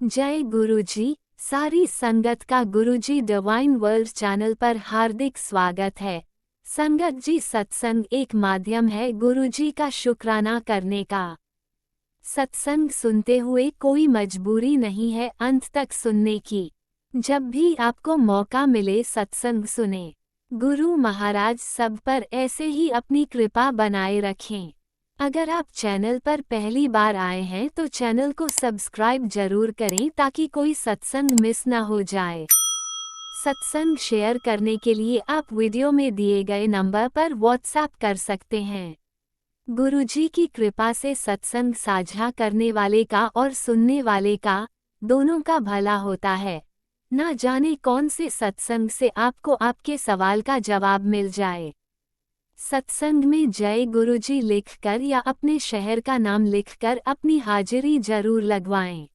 जय गुरुजी। सारी संगत का गुरुजी डिवाइन वर्ल्ड चैनल पर हार्दिक स्वागत है। संगत जी, सत्संग एक माध्यम है गुरुजी का शुक्राना करने का। सत्संग सुनते हुए कोई मजबूरी नहीं है अंत तक सुनने की। जब भी आपको मौका मिले सत्संग सुने। गुरु महाराज सब पर ऐसे ही अपनी कृपा बनाए रखें। अगर आप चैनल पर पहली बार आए हैं तो चैनल को सब्सक्राइब जरूर करें ताकि कोई सत्संग मिस ना हो जाए। सत्संग शेयर करने के लिए आप वीडियो में दिए गए नंबर पर व्हाट्सएप कर सकते हैं। गुरुजी की कृपा से सत्संग साझा करने वाले का और सुनने वाले का दोनों का भला होता है। ना जाने कौन से सत्संग से आपको आपके सवाल का जवाब मिल जाए। सत्संग में जय गुरुजी लिखकर या अपने शहर का नाम लिखकर अपनी हाजिरी जरूर लगवाएं।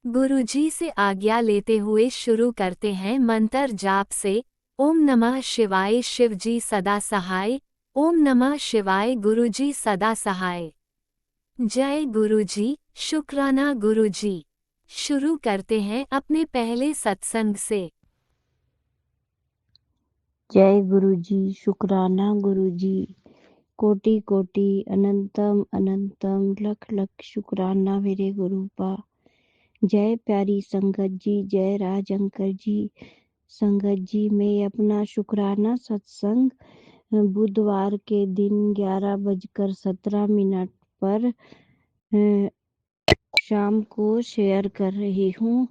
गुरुजी से आज्ञा लेते हुए शुरू करते हैं मंत्र जाप से। ओम नमः शिवाय शिवजी सदा सहाय। ओम नमः शिवाय गुरुजी सदा सहाय। जय गुरुजी, शुक्राना गुरुजी। शुरू करते हैं अपने पहले सत्संग से। जय गुरुजी, शुक्राना गुरुजी। कोटि कोटि अनंतम अनंतम लख लख शुक्राना मेरे गुरुपा। जय प्यारी संगत जी, जय राज अंकर जी। संगत जी, मैं अपना शुक्राना सत्संग बुधवार के दिन 11:17 पर शाम को शेयर कर रही हूँ।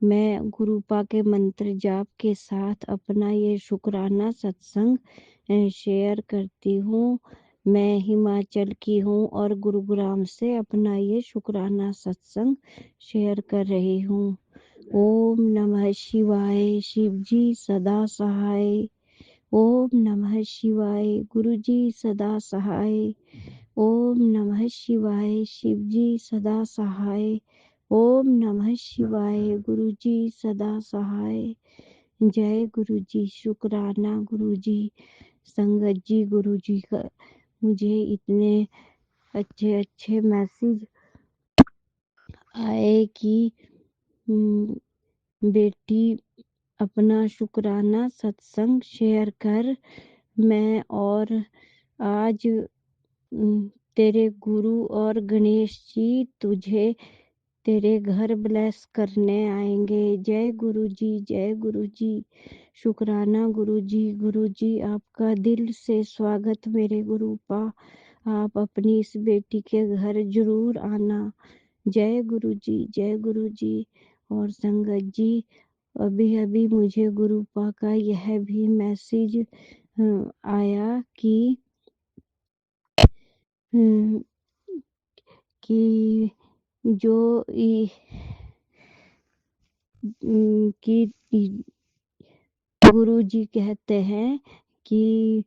मैं गुरुपा के मंत्र जाप के साथ अपना ये शुक्राना सत्संग शेयर करती हूँ। मैं हिमाचल की हूँ और गुरुग्राम से अपना ये शुक्राना सत्संग शेयर कर रही हूँ। ओम नमः शिवाय, शिवजी सदा सहाय। ओम नमः शिवाय, गुरुजी सदा सहाय। ओम नमः शिवाय, शिवजी सदा सहाय। ओम नमः शिवाय, गुरुजी सदा सहाय। जय गुरुजी, शुक्राना गुरुजी। संगत जी, गुरुजी का मुझे इतने अच्छे अच्छे मैसेज आए कि बेटी अपना शुक्राना सत्संग शेयर कर। मैं और आज तेरे गुरु और गणेश जी तुझे तेरे घर ब्लेस करने आएंगे। जय गुरु जी, जय गुरु जी। शुक्राना गुरु जी। गुरु जी, आपका दिल से स्वागत मेरे गुरुपा। आप अपनी इस बेटी के घर जरूर आना। जय गुरु जी, जय गुरु जी। और संगत जी, अभी अभी मुझे गुरुपा का यह भी मैसेज आया कि कि जो कि गुरु जी कहते हैं कि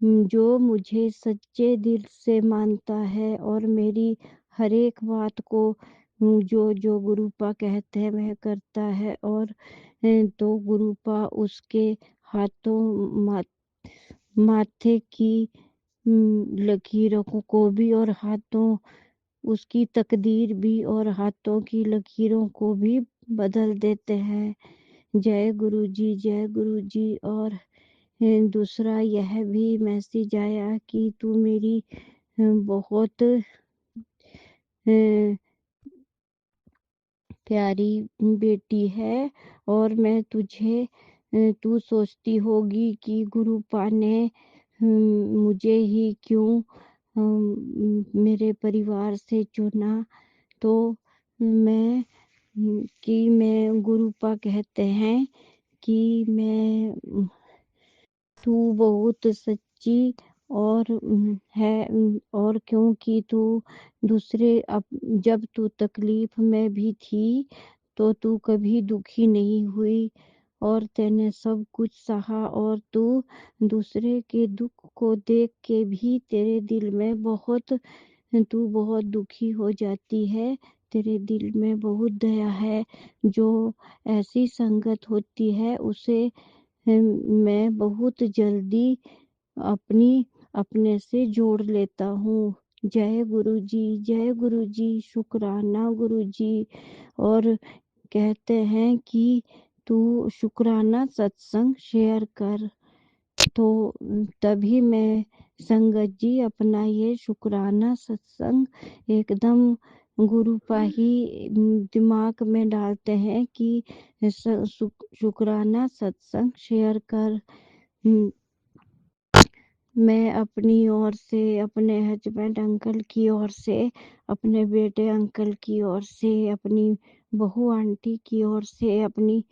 जो मुझे सच्चे दिल से मानता है और मेरी हर एक बात को जो जो गुरुपा कहते हैं वह करता है, और तो गुरुपा उसके हाथों माथे की लकीरों को भी और हाथों उसकी तकदीर भी और हाथों की लकीरों को भी बदल देते हैं। जय गुरु जी, जय गुरु जी। और दूसरा यह भी मैसेज आया कि तू मेरी बहुत प्यारी बेटी है, और मैं तुझे तू सोचती होगी कि गुरुपा ने मुझे ही क्यों मेरे परिवार से चुना। तो मैं गुरुपा कहते हैं कि तू बहुत सच्ची और है, और क्योंकि तू जब तू तकलीफ में भी थी तो तू कभी दुखी नहीं हुई, और तूने सब कुछ सहा, और तू दूसरे के दुख को देख के भी तेरे दिल में तू बहुत दुखी हो जाती है। तेरे दिल में बहुत दया है। जो ऐसी संगत होती है उसे मैं बहुत जल्दी अपने से जोड़ लेता हूँ। जय गुरु जी, जय गुरु जी, शुक्राना गुरु जी। और कहते हैं कि तू शुक्राना सत्संग शेयर कर। तो तभी मैं संगत जी अपना ये शुक्राना सत्संग एकदम गुरुपा ही दिमाग में डालते हैं कि शुक्राना सत्संग शेयर कर। मैं अपनी ओर से, अपने हस्बैंड अंकल की ओर से, अपने बेटे अंकल की ओर से, अपनी बहू आंटी की ओर से, अपनी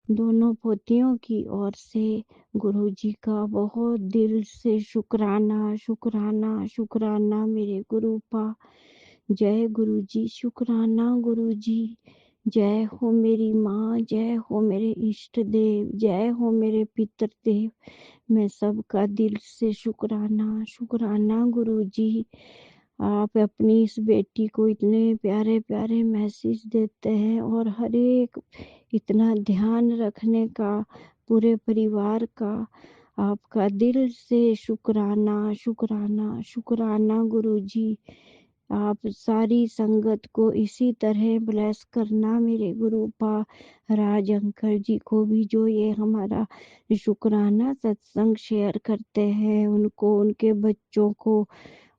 दोनों पोतियों की ओर से गुरुजी का बहुत दिल से शुक्राना, शुक्राना, शुक्राना मेरे गुरुपा। जय गुरुजी, शुक्राना गुरुजी। जय हो मेरी माँ, जय हो मेरे इष्ट देव, जय हो मेरे पितृ देव। मैं सबका दिल से शुक्राना, शुक्राना गुरुजी। आप अपनी इस बेटी को इतने प्यारे प्यारे मैसेज देते हैं और हर एक इतना ध्यान रखने का पूरे परिवार का। आपका दिल से शुक्राना, शुक्राना, शुक्राना गुरुजी। आप सारी संगत को इसी तरह ब्लेस करना मेरे गुरुपा। राज अंकल जी को भी जो ये हमारा शुक्राना सत्संग शेयर करते हैं, उनको, उनके बच्चों को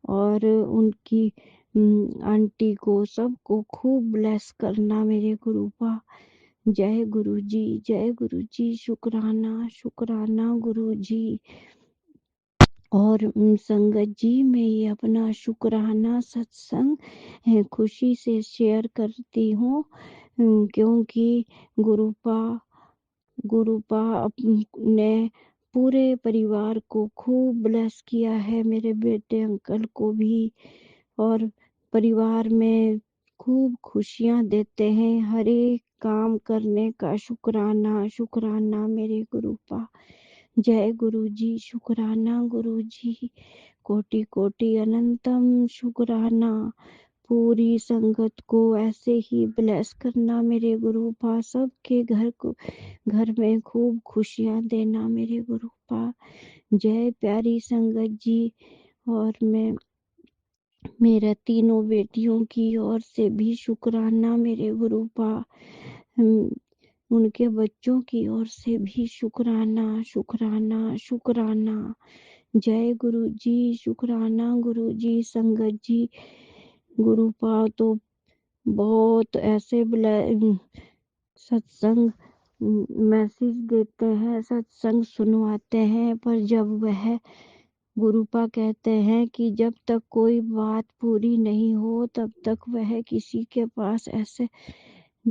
और उनकी आंटी को, सबको खूब ब्लेस करना मेरे गुरुपा। जय गुरु जी, जय गुरु जी, शुक्राना, शुक्राना गुरु जी। और संगत जी मैं ये अपना शुक्राना सत्संग खुशी से शेयर करती हूँ, क्योंकि गुरुपा ने पूरे परिवार को खूब ब्लेस किया है, मेरे बेटे अंकल को भी। और परिवार में खूब खुशियाँ देते हैं, हर एक काम करने का शुक्राना, शुक्राना मेरे गुरुपा। जय गुरु जी, शुक्राना गुरु जी। कोटि कोटि अनंतम शुक्राना। पूरी संगत को ऐसे ही ब्लेस करना मेरे गुरुपा। सबके घर में खूब खुशियाँ देना मेरे गुरुपा। जय प्यारी संगत जी। और मैं मेरे तीनों बेटियों की ओर से भी शुक्राना मेरे गुरुपा। उनके बच्चों की ओर से भी शुक्राना, शुक्राना, शुक्राना। जय गुरु जी, शुक्राना गुरु जी। संगत जी गुरुपा तो बहुत ऐसे सत्संग मैसेज देते हैं, सत्संग सुनवाते हैं, पर जब वह गुरुपा कहते हैं कि जब तक कोई बात पूरी नहीं हो तब तक वह किसी के पास ऐसे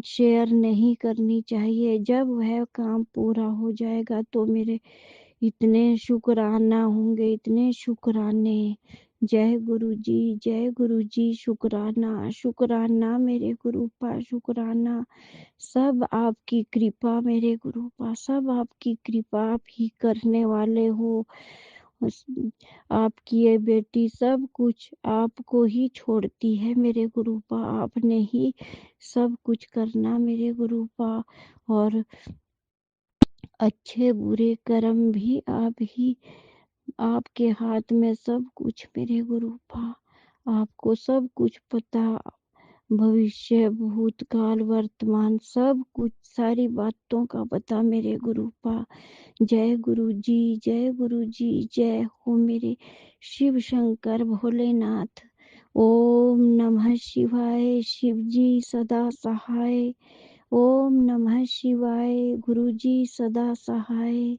शेयर नहीं करनी चाहिए। जब वह काम पूरा हो जाएगा तो मेरे इतने शुक्राना होंगे, इतने शुक्राने। जय गुरु जी, जय गुरु जी, शुक्राना, शुक्राना मेरे गुरुपा, शुक्राना। सब आपकी कृपा मेरे गुरुपा, सब आपकी कृपा, आप ही करने वाले हो। आपकी ये बेटी सब कुछ आपको ही छोड़ती है मेरे गुरुपा। आपने ही सब कुछ करना मेरे गुरुपा। और अच्छे बुरे कर्म भी आप ही, आपके हाथ में सब कुछ मेरे गुरुपा। आपको सब कुछ पता, भविष्य, भूतकाल, वर्तमान, सब कुछ, सारी बातों का पता मेरे गुरुपा। जय गुरु जी, जय गुरु जी, जय हो मेरे शिव शंकर भोलेनाथ। ओम नमः शिवाय, शिव जी सदा सहाय। ओम नमः शिवाय, गुरु जी सदा सहाय।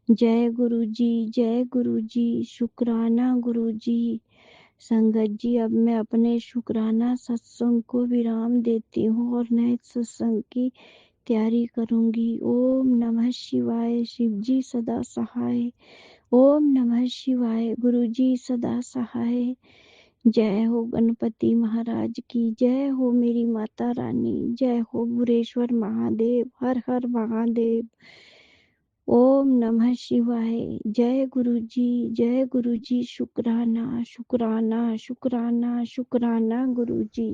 जय गुरु जी, जय गुरु जी, शुक्राना गुरु जी। संगत जी अब मैं अपने शुक्राना सत्संग को विराम देती हूँ और नए सत्संग की तैयारी करूंगी। ओम नमः शिवाय, शिव जी सदा सहाय। ओम नमः शिवाय, गुरु जी सदा सहाय। जय हो गणपति महाराज की, जय हो मेरी माता रानी, जय हो भुरेश्वर महादेव, हर हर महादेव। ओम नमः शिवाय। जय गुरु जी, जय गुरु जी, शुक्राना, शुक्राना, शुक्राना, शुक्राना गुरु जी।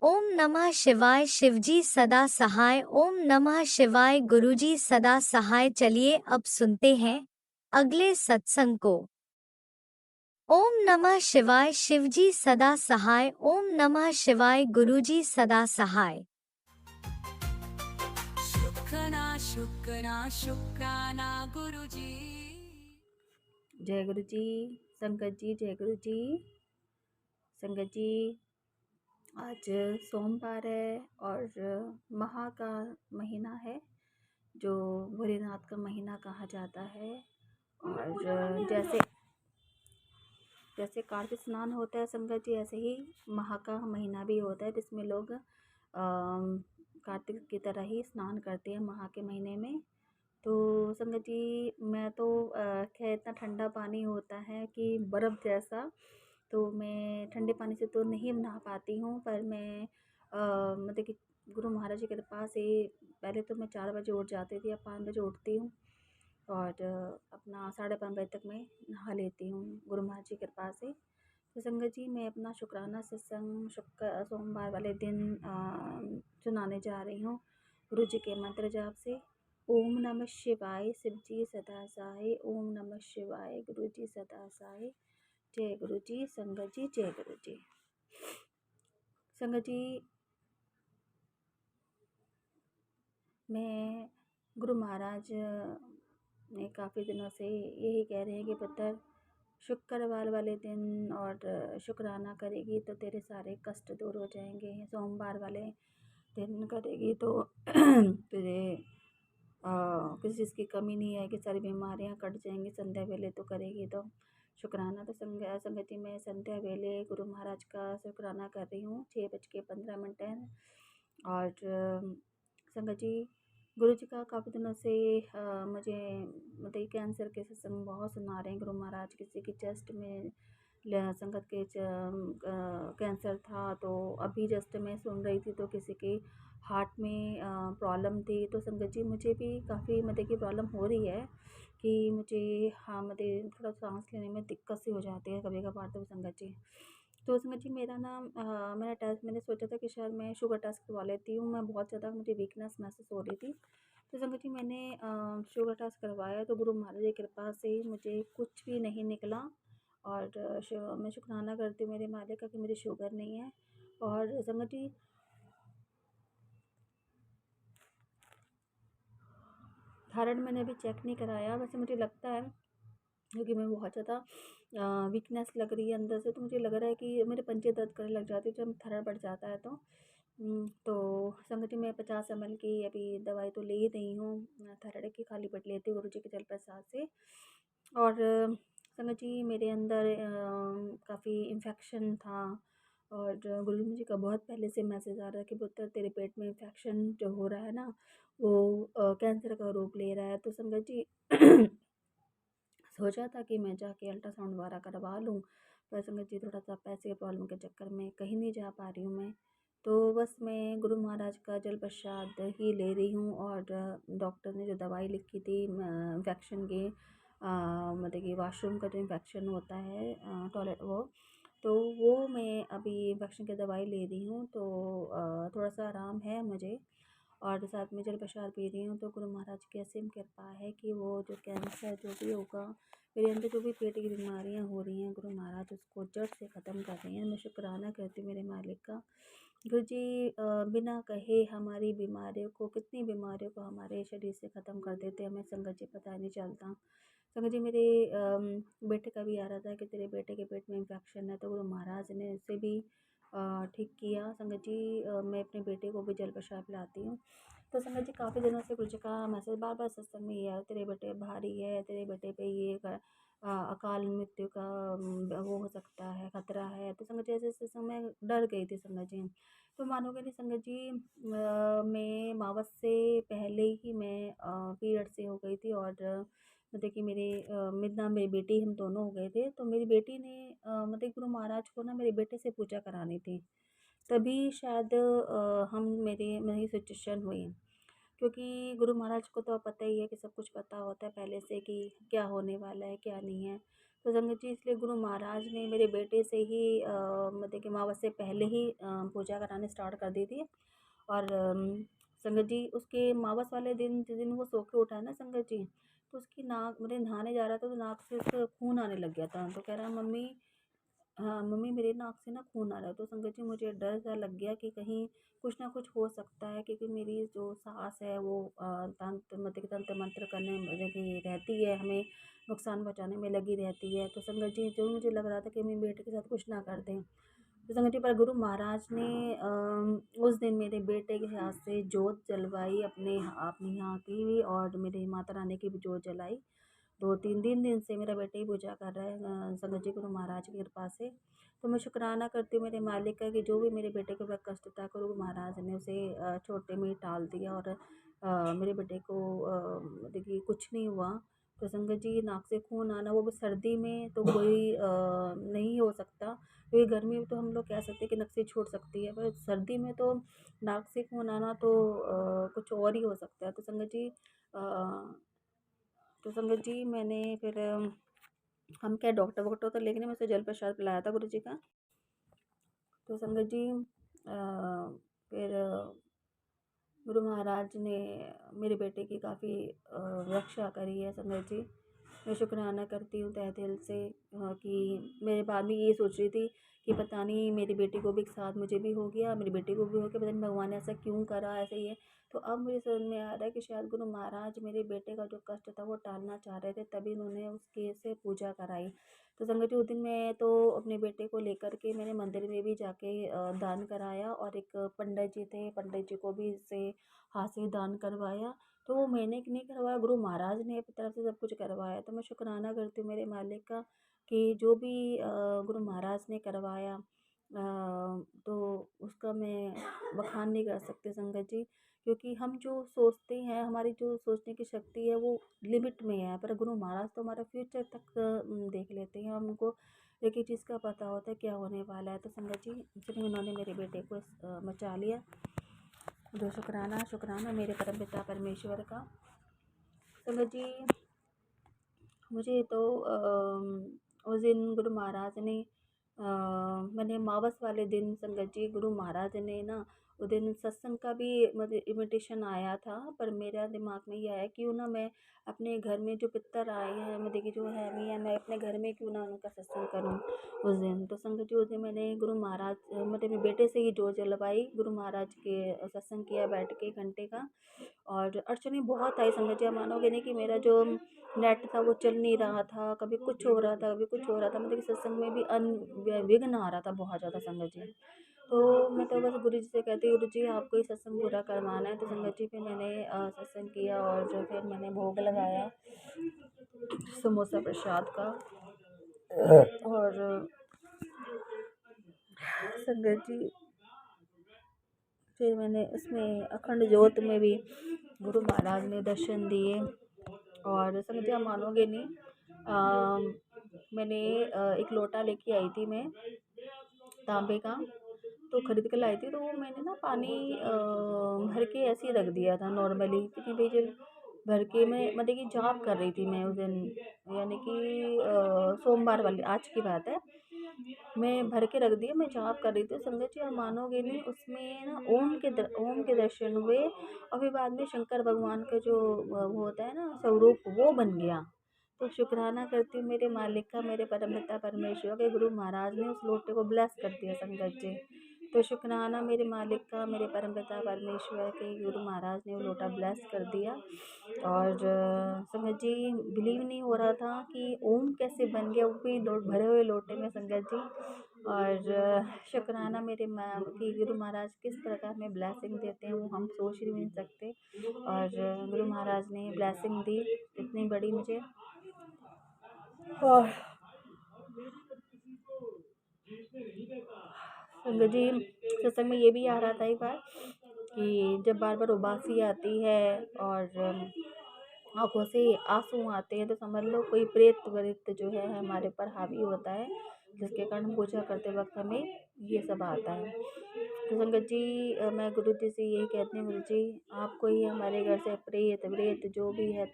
ओम नमः शिवाय, शिवजी सदा सहाय। ओम नमः शिवाय, गुरुजी सदा सहाय। चलिए अब सुनते हैं अगले सत्संग को। ओम नमः शिवाय शिवजी सदा सहाय। ओम नमः शिवाय गुरुजी सदा सहाय। शुक्राना शुक्राना शुक्राना गुरुजी। जय गुरु जी। संगत जी जय गुरु जी। संगत जी आज सोमवार है और महा का महीना है जो भोलेनाथ का महीना कहा जाता है। और जैसे जैसे कार्तिक स्नान होता है संगत जी, ऐसे ही महा का महीना भी होता है जिसमें लोग कार्तिक की तरह ही स्नान करते हैं महा के महीने में। तो संगत जी मैं तो खैर इतना ठंडा पानी होता है कि बर्फ़ जैसा, तो मैं ठंडे पानी से तो नहीं नहा पाती हूँ, पर मैं मतलब कि गुरु महाराज की कृपा से पहले तो मैं 4 बजे उठ जाती थी, अब 5 बजे उठती हूँ और अपना 5:30 बजे तक मैं नहा लेती हूँ गुरु महाराज की कृपा से। तो संगत जी मैं अपना शुक्राना सत्संग सोमवार वाले दिन सुनाने जा रही हूँ गुरु जी के मंत्र जाप से। ओम नमः शिवाय शिवजी सदा सहाय। ओम नमः शिवाय गुरु जी सदा सहाय। जय गुरु जी। संगत जी जय गुरु जी। संगत जी मैं गुरु महाराज ने काफ़ी दिनों से यही कह रहे हैं कि पुत्र शुक्रवार वाले दिन और शुक्राना करेगी तो तेरे सारे कष्ट दूर हो जाएंगे। सोमवार वाले दिन करेगी तो तुझे किसी चीज़ की कमी नहीं आएगी, सारी बीमारियां कट जाएंगी। संध्या वेले तो करेगी तो शुक्राना। तो संगत जी मैं संध्या वेले गुरु महाराज का शुक्राना कर रही हूँ। 6:15 है। और संगत जी गुरु जी का काफ़ी दिनों से मुझे मतलब कैंसर के सत्संग बहुत सुना रहे हैं गुरु महाराज। किसी की चेस्ट में संगत के कैंसर था, तो अभी जस्ट मैं सुन रही थी तो किसी के हार्ट में प्रॉब्लम थी। तो संगत जी मुझे भी काफ़ी मतलब की प्रॉब्लम हो रही है कि मुझे हाँ मतलब थोड़ा सांस लेने में दिक्कत सी हो जाती है कभी कभार। तो संगत जी तो संगत जी मेरा ना मेरा टेस्ट मैंने सोचा था कि शायद मैं शुगर टेस्ट करवा लेती हूँ। मैं बहुत ज़्यादा मुझे वीकनेस महसूस हो रही थी। तो संगत जी मैंने शुगर टेस्ट करवाया तो गुरु महाराज की कृपा से मुझे कुछ भी नहीं निकला। और मैं शुक्राना करती हूँ मेरे मालिक का कि मुझे शुगर नहीं है। और संगत जी थायराइड मैंने अभी चेक नहीं कराया, वैसे मुझे लगता है क्योंकि मैं बहुत ज़्यादा वीकनेस लग रही है अंदर से। तो मुझे लग रहा है कि मेरे पंजे दर्द करने लग जाती है जब थायराइड बढ़ जाता है। तो संगत जी मैं 50 ml की अभी दवाई तो ले ही रही हूँ थायराइड की, खाली पेट लेती हूँ गुरु जी के जल प्रसाद से। और संगत जी मेरे अंदर काफ़ी इन्फेक्शन था और गुरु जी का बहुत पहले से मैसेज आ रहा है कि पुत्र तेरे पेट में इन्फेक्शन जो हो रहा है ना वो कैंसर का रूप ले रहा है। तो संगत जी सोचा था कि मैं जाके अल्ट्रासाउंड दोबारा करवा लूँ, पर संगत जी थोड़ा सा पैसे के प्रॉब्लम के चक्कर में कहीं नहीं जा पा रही हूँ मैं। तो बस मैं गुरु महाराज का जल प्रसाद ही ले रही हूँ। और डॉक्टर ने जो दवाई लिखी थी इन्फेक्शन के मतलब कि वाशरूम का जो इन्फेक्शन होता है टॉयलेट तो वो मैं अभी इन्फेक्शन की दवाई ले रही हूँ। तो थोड़ा सा आराम है मुझे और साथ में जल प्रसाद पी रही हूँ। तो गुरु महाराज की असीम कृपा है कि वो जो कैंसर जो भी होगा, मेरे अंदर जो भी पेट की बीमारियाँ हो रही हैं, गुरु महाराज उसको जड़ से ख़त्म कर रही हैं। मैं शुक्राना करती हूँ मेरे मालिक का। गुरु जी बिना कहे हमारी बीमारियों को, कितनी बीमारियों को हमारे शरीर से ख़त्म कर देते हैं, हमें संगत जी पता नहीं चलता। संगत जी मेरे बेटे का भी आ रहा था कि तेरे बेटे के पेट में इन्फेक्शन है, तो गुरु महाराज ने उसे भी ठीक किया। संगत जी मैं अपने बेटे को भी जल प्रसाद पिलाती हूँ। तो संगत जी काफ़ी दिनों से गुरु जी का मैसेज बार बार सत्संग में ये है, तेरे बेटे भारी है, तेरे बेटे पे ये अकाल मृत्यु का वो हो सकता है, खतरा है। तो संगत जी ऐसे सत्संग में डर गई थी संगत जी। तो मानोगे नहीं संगत जी मैं मावस से पहले ही मैं पीरियड से हो गई थी। और मतलब कि मेरी बेटी हम दोनों हो गए थे। तो मेरी बेटी ने मतलब गुरु महाराज को ना मेरे बेटे से पूजा करानी थी, तभी शायद मेरी सिचुएशन हुई। क्योंकि गुरु महाराज को तो पता ही है कि सब कुछ पता होता है पहले से कि क्या होने वाला है क्या नहीं है। तो संगत जी इसलिए गुरु महाराज ने मेरे बेटे से ही मतलब कि अमावस से पहले ही पूजा कराने स्टार्ट कर दी थी। और संगत जी उसके अमावस वाले दिन जिस दिन वो सो के उठा है ना संगत जी, तो उसकी नाक, मेरे नहाने जा रहा था तो नाक से उसका खून आने लग गया था। तो कह रहा मम्मी, हाँ मम्मी मेरी नाक से ना खून आ रहा है। तो संगत जी मुझे डर सा लग गया कि कहीं कुछ ना कुछ हो सकता है, क्योंकि मेरी जो सास है वो तंत्र मंत्र करने में लगी रहती है, हमें नुकसान पहुँचाने में लगी रहती है। तो संगत जी जो मुझे लग रहा था कि मेरे बेटे के साथ कुछ ना कर दें। तो संगत जी पर गुरु महाराज ने उस दिन मेरे बेटे के हाथ से जोत जलवाई, अपने यहाँ की, और मेरी माता रानी की भी जोत जलाई। 2-3 दिन से मेरा बेटा ही पूजा कर रहा है संगत जी गुरु महाराज की कृपा से। तो मैं शुक्राना करती हूँ मेरे मालिक का कि जो भी मेरे बेटे के ऊपर कष्ट था, गुरु महाराज ने उसे छोटे में ही टाल दिया, और मेरे बेटे को देखिए कुछ नहीं हुआ। तो संगत जी नाक से खून आना, वो भी सर्दी में, तो कोई नहीं हो सकता, क्योंकि गर्मी में तो हम लोग कह सकते हैं कि नक से छूट सकती है, पर सर्दी में तो नाक से खून आना तो कुछ और ही हो सकता है। तो संगत जी मैंने फिर हम क्या डॉक्टर वॉक्टर तो लेकिन मैं उसे जल प्रसाद पिलाया था गुरु जी का। तो संगत जी फिर गुरु महाराज ने मेरे बेटे की काफ़ी रक्षा करी है संगत जी। मैं शुक्राना करती हूँ तहे दिल से कि मेरे बाद में ये सोच रही थी कि पता नहीं मेरी बेटी को भी एक साथ मुझे भी हो गया, मेरी बेटी को भी हो गया, पता नहीं भगवान ने ऐसा क्यों करा, ऐसे ही है। तो अब मुझे समझ में आ रहा है कि शायद गुरु महाराज मेरे बेटे का जो कष्ट था वो टालना चाह रहे थे, तभी उन्होंने उसके से पूजा कराई। तो संगत जी उस दिन मैं तो अपने बेटे को लेकर के मैंने मंदिर में भी जाके दान कराया, और एक पंडित जी थे, पंडित जी को भी इससे हाथ से दान करवाया। तो वो मैंने नहीं करवाया, गुरु महाराज ने अपनी तरफ से सब कुछ करवाया। तो मैं शुक्राना करती हूँ मेरे मालिक का कि जो भी गुरु महाराज ने करवाया, तो उसका मैं बखान नहीं कर सकती संगत जी, क्योंकि हम जो सोचते हैं, हमारी जो सोचने की शक्ति है वो लिमिट में है, पर गुरु महाराज तो हमारा फ्यूचर तक देख लेते हैं, हमको एक ही चीज़ का पता होता है क्या होने वाला है। तो संगत जी इसलिए उन्होंने मेरे बेटे को बचा लिया। जो शुक्राना मेरे परमपिता परमेश्वर का। संगत जी मुझे तो उस दिन गुरु महाराज ने मैंने अमावस वाले दिन संगत जी गुरु महाराज ने ना उस दिन सत्संग का भी मतलब इनविटेशन आया था, पर मेरा दिमाग में ये आया क्यों ना मैं अपने घर में जो पितर आए हैं, मतलब कि जो है नहीं है, मैं अपने घर में क्यों ना उनका सत्संग करूं उस दिन। तो संगत जी उस दिन मैंने गुरु महाराज मतलब मेरे बेटे से ही जोत जलवाई, गुरु महाराज के सत्संग किया बैठ के 1 घंटे का, और अड़चनें बहुत आई संगत जी। आप मानोगे नहीं कि मेरा जो नेट था वो चल नहीं रहा था, कभी कुछ हो रहा था, कभी कुछ हो रहा था, मतलब कि सत्संग में भी विघ्न आ रहा था बहुत ज़्यादा संगत जी। तो मैं तो बस गुरु जी से कहती, गुरु जी आपको ही सत्संग पूरा करवाना है। तो संगत जी फिर मैंने सत्संग किया, और जो फिर मैंने भोग लगाया समोसा प्रसाद का, और संगत जी फिर मैंने उसमें अखंड ज्योत में भी गुरु महाराज ने दर्शन दिए। और संगत जी आप मानोगे नहीं, मैंने एक लोटा लेके आई थी मैं तांबे का, तो खरीद के लाई थी, तो वो मैंने ना पानी भर के ऐसे ही रख दिया था नॉर्मली, क्योंकि भाई जब भर के मैं मतलब कि जाप कर रही थी मैं उस दिन, यानी कि सोमवार वाली आज की बात है, मैं भर के रख दिया, मैं जाप कर रही थी। संगत जी आप मानोगे नहीं, उसमें ना ओम के दर्शन हुए, और फिर बाद में शंकर भगवान का जो वो होता है ना स्वरूप, वो बन गया। तो शुक्राना करती हूँ मेरे मालिक का, मेरे परमपिता परमेश्वर के, गुरु महाराज ने उस लोटे को ब्लेस कर दिया संगत जी। तो शुक्राना मेरे मालिक का, मेरे परमपिता परमेश्वर के, गुरु महाराज ने वो लोटा ब्लेस कर दिया। और संगत जी बिलीव नहीं हो रहा था कि ओम कैसे बन गया, वो भी भरे हुए लोटे में संगत जी। और शुक्राना मेरे माँ की, गुरु महाराज किस प्रकार में ब्लेसिंग देते हैं वो हम सोच ही नहीं सकते। और गुरु महाराज ने ब्लेसिंग दी इतनी बड़ी मुझे। और संगत जी सत्संग में ये भी आ रहा था एक बार कि जब बार बार उबासी आती है और आंखों से आंसू आते हैं, तो समझ लो कोई प्रेत वृत्त जो है हमारे ऊपर हावी होता है, जिसके कारण हम पूजा करते वक्त हमें ये सब आता है। तो संगत जी मैं गुरु जी से यही कहती हूँ, गुरु जी आपको ही हमारे घर से प्रेत व्रेत जो भी है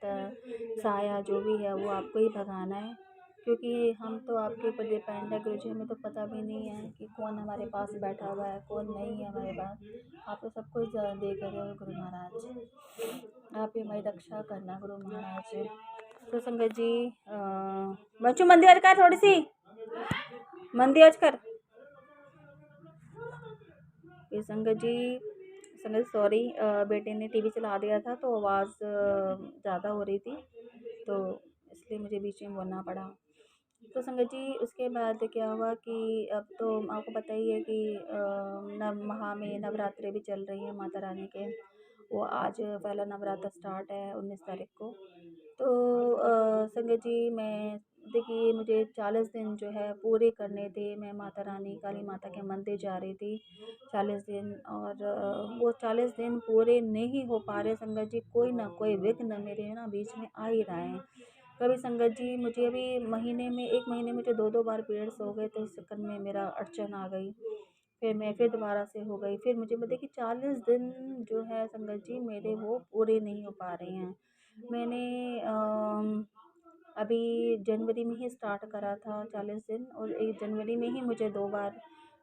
साया जो भी है वो आपको ही भगाना है, क्योंकि हम तो आपके ऊपर डिपेंड है गुरु जी। हमें तो पता भी नहीं है कि कौन हमारे पास बैठा हुआ है, कौन नहीं है हमारे पास। आप तो सब कुछ देख रहे हो गुरु महाराज, आप ही हमारी रक्षा करना गुरु महाराज। तो संगत जी बच्चों मंदी आज कर, थोड़ी सी मंदी आज कर। ये संगत सॉरी, बेटे ने टीवी चला दिया था तो आवाज़ ज़्यादा हो रही थी, तो इसलिए मुझे बीच में बोलना पड़ा। तो संगत जी उसके बाद क्या हुआ कि अब तो आपको पता ही है कि नव माह में नवरात्रे भी चल रही हैं माता रानी के। वो आज पहला नवरात्र स्टार्ट है 19 तारीख को। तो संगत जी मैं देखिए मुझे 40 दिन जो है पूरे करने थे। मैं माता रानी काली माता के मंदिर जा रही थी 40 दिन, और वो 40 दिन पूरे नहीं हो पा रहे संगत जी। कोई ना कोई विघ्न मेरे ना बीच में आ ही रहा है। कभी संगत जी मुझे अभी महीने में 1 महीने में मुझे 2-2 बार पीरियड्स हो गए, तो इस चक्कर में मेरा अड़चन आ गई। फिर दोबारा से हो गई। फिर मुझे देखिए 40 दिन जो है संगत जी मेरे वो पूरे नहीं हो पा रहे हैं। मैंने अभी जनवरी में ही स्टार्ट करा था 40 दिन, और 1 जनवरी में ही मुझे 2 बार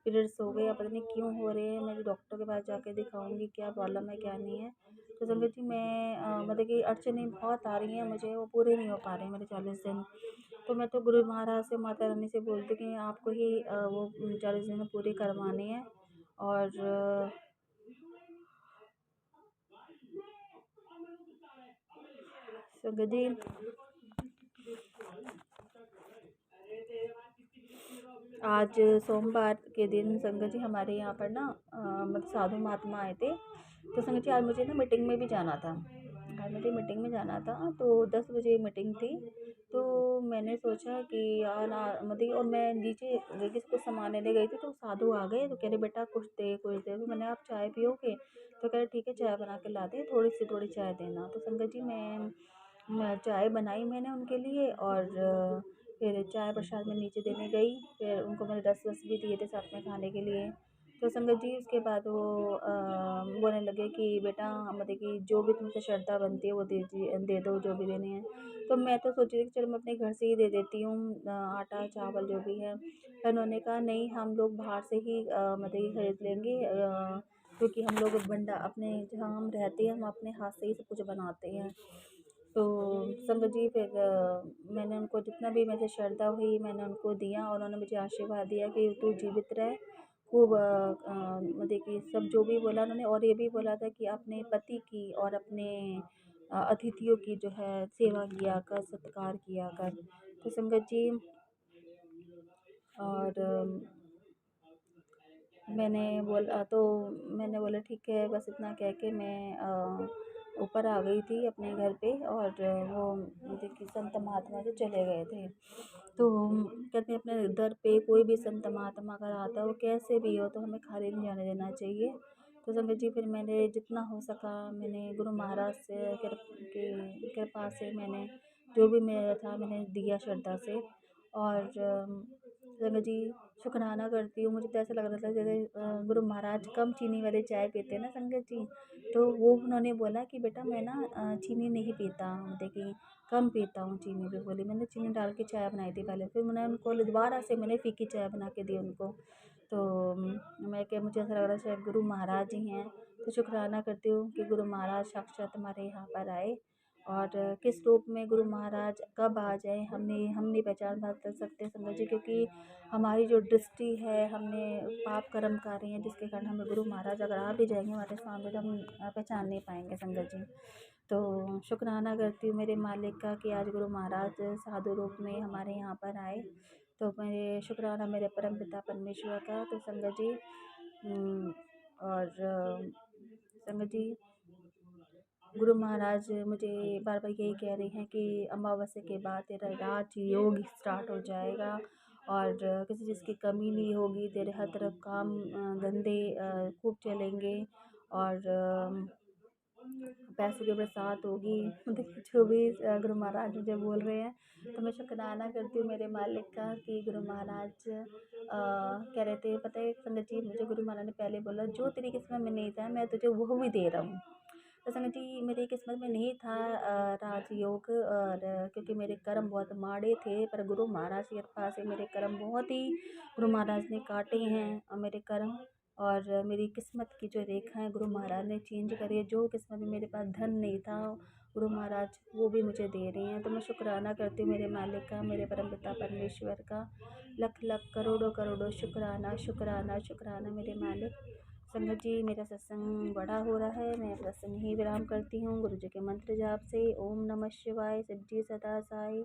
पीरियड्स हो गए। अब पता नहीं क्यों हो रहे हैं, मैं डॉक्टर के पास जाके दिखाऊंगी क्या प्रॉब्लम है क्या नहीं है। तो संगत जी मैं मतलब कि अड़चनें बहुत आ रही हैं मुझे, वो पूरे नहीं हो पा रहे हैं मेरे 40 दिन। तो मैं तो गुरु महाराज से माता रानी से बोलती कि आपको ही वो 40 दिन पूरे करवाने हैं। और संगत जी आज सोमवार के दिन संगत जी हमारे यहाँ पर ना मतलब साधु महात्मा आए थे। तो संगत जी आज मुझे ना मीटिंग में भी जाना था। आज मुझे मीटिंग में जाना था, तो 10 बजे मीटिंग थी। तो मैंने सोचा कि यार मतलब, और मैं नीचे किसी को सामान लेने गई थी तो साधु आ गए। तो कह रहे बेटा कुछ दे कुछ दे। तो मैंने आप चाय पियोगे? तो कह रहे ठीक है चाय बना के ला दे, थोड़ी चाय देना। तो संगत जी मैं चाय बनाई मैंने उनके लिए, और फिर चाय प्रसाद में नीचे देने गई। फिर उनको मैंने रस वस भी दिए थे साथ में खाने के लिए। तो संगत जी उसके बाद वो बोलने लगे कि बेटा मतलब कि जो भी तुमसे श्रद्धा बनती है वो दे दो जो भी देने हैं। तो मैं तो सोच रही थी चलो मैं अपने घर से ही दे देती हूँ आटा चावल जो भी है। पर उन्होंने कहा नहीं हम लोग बाहर से ही मतलब कि खरीद लेंगे, क्योंकि हम लोग बंडा अपने जहाँ हम रहते हैं हम अपने हाथ से ही सब कुछ बनाते हैं। तो संगत जी फिर मैंने उनको जितना भी मेरे से श्रद्धा हुई मैंने उनको दिया, और उन्होंने मुझे आशीर्वाद दिया कि तू जीवित रहे खूब। मतलब कि सब जो भी बोला उन्होंने, और ये भी बोला था कि अपने पति की और अपने अतिथियों की जो है सेवा किया कर, सत्कार किया कर। तो संगत जी और मैंने बोला ठीक है, बस इतना कह के मैं ऊपर आ गई थी अपने घर पे। और वो देखिए संत महात्मा जो चले गए थे। तो कहते हैं अपने दर पे कोई भी संत महात्मा अगर आता है वो कैसे भी हो तो हमें खाली नहीं जाने देना चाहिए। तो संगत जी फिर मैंने जितना हो सका मैंने गुरु महाराज से की कृपा से मैंने जो भी मेरा था मैंने दिया श्रद्धा से। और संगत जी शुक्राना करती हूँ। मुझे तो ऐसा लग रहा था जैसे गुरु महाराज कम चीनी वाली चाय पीते हैं ना संगत जी। तो वो उन्होंने बोला कि बेटा मैं ना चीनी नहीं पीता, मतलब कि कम पीता हूँ चीनी भी। बोली मैंने चीनी डाल के चाय बनाई थी पहले, फिर मैंने उनको दोबारा से मैंने फीकी चाय बना के दी उनको। तो मैं क्या मुझे ऐसा लग रहा है शायद गुरु महाराज ही हैं। तो शुक्राना करती हूँ कि गुरु महाराज साक्षात हमारे यहाँ पर आए, और किस रूप में गुरु महाराज कब आ जाए हम नहीं पहचान कर सकते संगत जी। क्योंकि हमारी जो दृष्टि है हमने पाप कर्म कर रहे हैं जिसके कारण हमें गुरु महाराज अगर आ भी जाएंगे हमारे सामने तो हम पहचान नहीं पाएंगे संगत जी। तो शुक्राना करती हूँ मेरे मालिक का कि आज गुरु महाराज साधु रूप में हमारे यहाँ पर आए। तो मेरे शुक्राना मेरे परम पिता परमेश्वर का। तो संगत जी और संगत जी गुरु महाराज मुझे बार बार यही कह रहे हैं कि अमावस्या के बाद तेरा राजयोग स्टार्ट हो जाएगा, और किसी चीज़ की कमी नहीं होगी। तेरे हर तरफ काम धंधे खूब चलेंगे, और पैसों की बरसात होगी। मतलब जो भी गुरु महाराज मुझे बोल रहे हैं। तो मैं शुक्राना करती हूँ मेरे मालिक का कि गुरु महाराज कह रहे थे पता है संगत जी मुझे गुरु महाराज ने पहले बोला जो तेरी किस्मत में नहीं था मैं तुझे वो भी दे रहा हूँ। तो संगत जी मेरी किस्मत में नहीं था राजयोग, और क्योंकि मेरे कर्म बहुत माड़े थे। पर गुरु महाराज की कृपा से मेरे कर्म बहुत ही गुरु महाराज ने काटे हैं और मेरे कर्म और मेरी किस्मत की जो रेखा है गुरु महाराज ने चेंज करी है। जो किस्मत में मेरे पास धन नहीं था, गुरु महाराज वो भी मुझे दे रही हैं। तो मैं शुक्राना करती हूँ मेरे मालिक का, मेरे परमपिता परमेश्वर का। लख लख करोड़ों करोड़ों शुक्राना शुक्राना शुक्राना मेरे मालिक। संगत जी, मेरा सत्संग बड़ा हो रहा है, मैं सत्संग ही विराम करती हूँ गुरु जी के मंत्र जाप से। ओम नमः शिवाय, शिव जी सदा साई।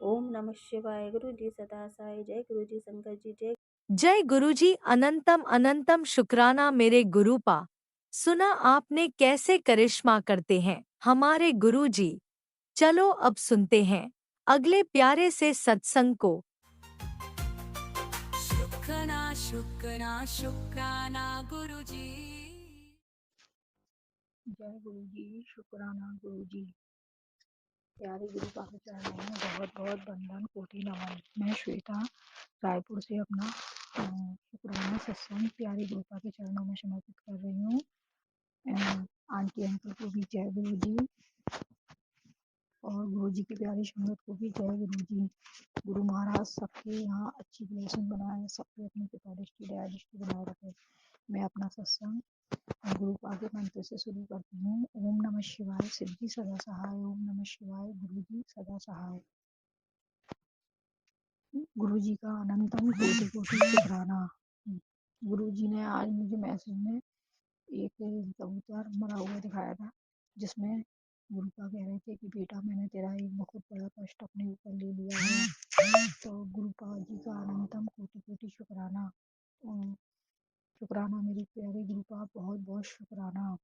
ओम नमः शिवाय, गुरु जी सदा साई। जय गुरु जी, संगत जी जय। जय गुरुजी। अनंतम अनंतम शुक्राना मेरे गुरुपा। सुना आपने कैसे करिश्मा करते हैं हमारे गुरुजी। चलो अब सुनते हैं अगले प्यारे से सत्संग को। शुक्राना शुक्राना शुक्राना गुरुजी। जय गुरु जी, शुक्राना गुरु जी। प्यारे गुरु पाद चरणों में बहुत बहुत वंदन, कोटि नमन। मैं श्वेता रायपुर से अपना शुक्राना सत्संग प्यारे गुरु पाद के चरणों में समर्पित कर रही हूँ। आंटी अंकल को भी जय गुरु जी, और गुरु जी की प्यारी संगत को भी जय गुरु जी। गुरु महाराज सबके यहाँ अच्छी ब्लेसिंग बनाए, सबके अपनी कृपा दृष्टि दया दृष्टि बनाए रखे। मैं अपना सत्संग गुरु पाद के मंत्र से शुरू करती हूँ। ओम नमः शिवाय, शिव जी सदा सहाय। ओम नमः शिवाय, गुरु जी सदा सहाय। गुरु जी का अनंतम कोटि कोटि शुक्राना। गुरु जी ने आज मुझे मैसेज में एक कबूतर मरा हुआ दिखाया था, जिसमें गुरु का कह रहे थे कि बेटा मैंने तेरा एक बहुत बड़ा कष्ट अपने ऊपर ले लिया है। तो गुरु पाद जी का अनंतम कोटि कोटि शुक्राना। शुक्राना मेरे प्यारे गुरु पाद, बहुत बहुत शुक्राना।